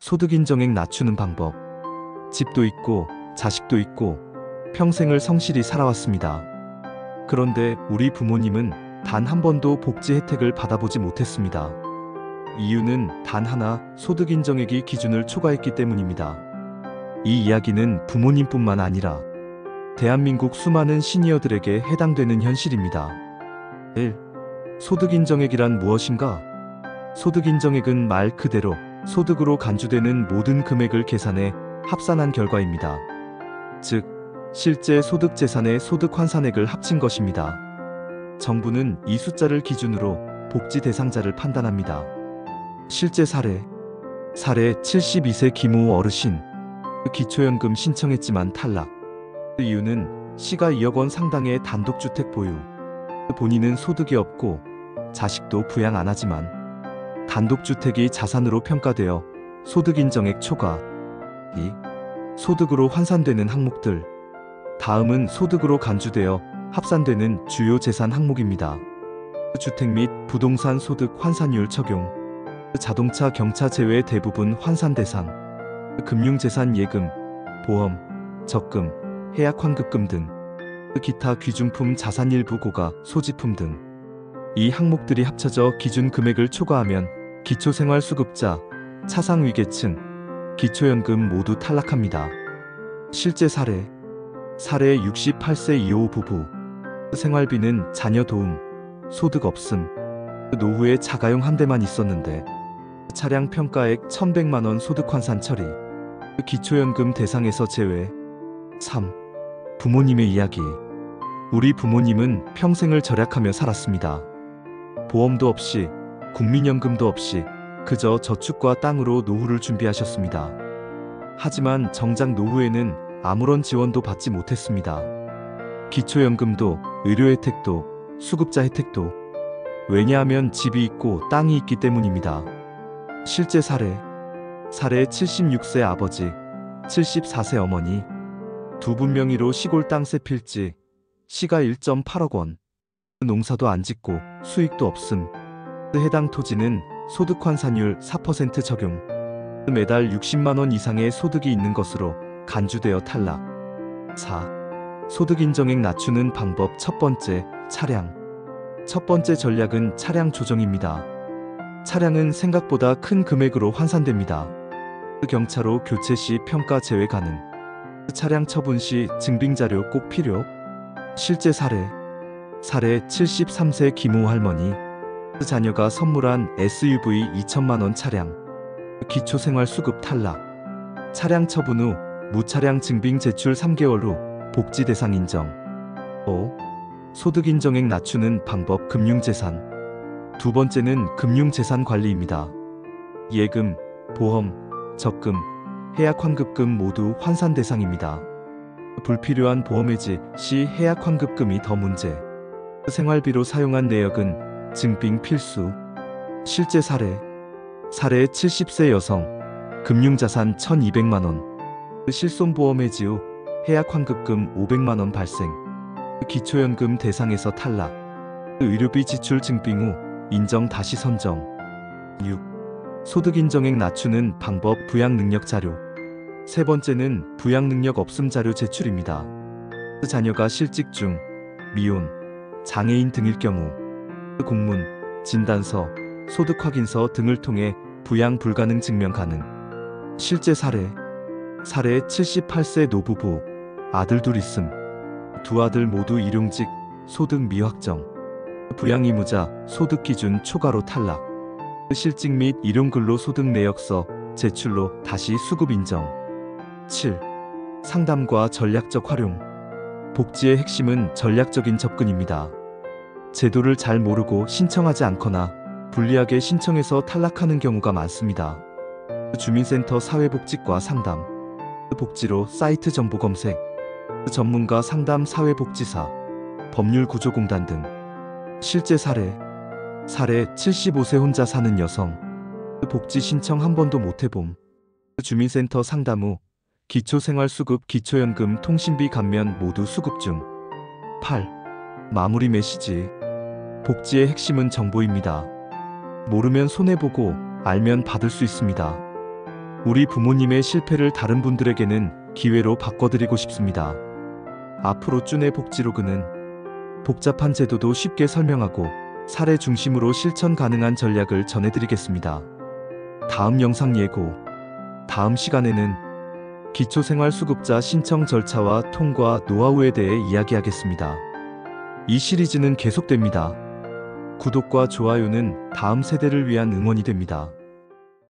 소득 인정액 낮추는 방법. 집도 있고 자식도 있고 평생을 성실히 살아왔습니다. 그런데 우리 부모님은 단 한 번도 복지 혜택을 받아보지 못했습니다. 이유는 단 하나, 소득 인정액이 기준을 초과했기 때문입니다. 이 이야기는 부모님뿐만 아니라 대한민국 수많은 시니어들에게 해당되는 현실입니다. 1. 소득 인정액이란 무엇인가? 소득 인정액은 말 그대로 소득으로 간주되는 모든 금액을 계산해 합산한 결과입니다. 즉, 실제 소득 재산의 소득 환산액을 합친 것입니다. 정부는 이 숫자를 기준으로 복지 대상자를 판단합니다. 실제 사례 72세 김모 어르신. 기초연금 신청했지만 탈락. 이유는 시가 2억 원 상당의 단독주택 보유. 본인은 소득이 없고 자식도 부양 안 하지만 단독주택이 자산으로 평가되어 소득 인정액 초과. 2. 소득으로 환산되는 항목들. 다음은 소득으로 간주되어 합산되는 주요 재산 항목입니다. 주택 및 부동산 소득 환산율 적용. 자동차 경차 제외 대부분 환산 대상. 금융재산 예금, 보험, 적금, 해약 환급금 등. 기타 귀중품 자산 일부 고가 소지품 등. 이 항목들이 합쳐져 기준 금액을 초과하면 기초생활수급자, 차상위계층, 기초연금 모두 탈락합니다. 실제 사례 68세 이호 부부. 생활비는 자녀 도움, 소득 없음. 노후에 자가용 한 대만 있었는데 차량 평가액 1,100만 원 소득 환산 처리. 기초연금 대상에서 제외. 3. 부모님의 이야기. 우리 부모님은 평생을 절약하며 살았습니다. 보험도 없이, 국민연금도 없이 그저 저축과 땅으로 노후를 준비하셨습니다. 하지만 정작 노후에는 아무런 지원도 받지 못했습니다. 기초연금도, 의료 혜택도, 수급자 혜택도. 왜냐하면 집이 있고 땅이 있기 때문입니다. 실제 사례 76세 아버지, 74세 어머니. 두 분 명의로 시골 땅 세 필지, 시가 1.8억 원. 농사도 안 짓고 수익도 없음. 해당 토지는 소득 환산율 4% 적용. 매달 60만 원 이상의 소득이 있는 것으로 간주되어 탈락. 4. 소득 인정액 낮추는 방법. 첫 번째, 차량. 첫 번째 전략은 차량 조정입니다. 차량은 생각보다 큰 금액으로 환산됩니다. 경차로 교체 시 평가 제외 가능. 차량 처분 시 증빙자료 꼭 필요. 실제 사례 73세 김모 할머니. 자녀가 선물한 SUV 2천만 원 차량. 기초생활수급 탈락. 차량 처분 후 무차량 증빙 제출 3개월 후 복지 대상 인정. 5. 소득 인정액 낮추는 방법. 금융재산. 두 번째는 금융재산 관리입니다. 예금, 보험, 적금, 해약 환급금 모두 환산 대상입니다. 불필요한 보험 해지 시 해약 환급금이 더 문제. 생활비로 사용한 내역은 증빙 필수. 실제 사례 70세 여성. 금융자산 1,200만 원. 실손보험 해지 후 해약 환급금 500만 원 발생. 기초연금 대상에서 탈락. 의료비 지출 증빙 후 인정 다시 선정. 6. 소득 인정액 낮추는 방법. 부양 능력 자료. 세 번째는 부양 능력 없음 자료 제출입니다. 자녀가 실직 중, 미혼, 장애인 등일 경우 공문, 진단서, 소득 확인서 등을 통해 부양 불가능 증명 가능. 실제 사례 78세 노부부. 아들 둘 있음. 두 아들 모두 일용직, 소득 미확정. 부양 의무자, 소득 기준 초과로 탈락. 실직 및 일용근로소득 내역서 제출로 다시 수급 인정. 7. 상담과 전략적 활용. 복지의 핵심은 전략적인 접근입니다. 제도를 잘 모르고 신청하지 않거나 불리하게 신청해서 탈락하는 경우가 많습니다. 주민센터 사회복지과 상담, 복지로 사이트 정보 검색, 전문가 상담 사회복지사, 법률구조공단 등. 실제 사례 75세 혼자 사는 여성. 복지 신청 한 번도 못 해봄. 주민센터 상담 후 기초생활수급, 기초연금, 통신비 감면 모두 수급 중. 8. 마무리 메시지. 복지의 핵심은 정보입니다. 모르면 손해보고 알면 받을 수 있습니다. 우리 부모님의 실패를 다른 분들에게는 기회로 바꿔드리고 싶습니다. 앞으로 쭌의 복지로그는 복잡한 제도도 쉽게 설명하고 사례 중심으로 실천 가능한 전략을 전해드리겠습니다. 다음 영상 예고. 다음 시간에는 기초생활수급자 신청 절차와 통과 노하우에 대해 이야기하겠습니다. 이 시리즈는 계속됩니다. 구독과 좋아요는 다음 세대를 위한 응원이 됩니다.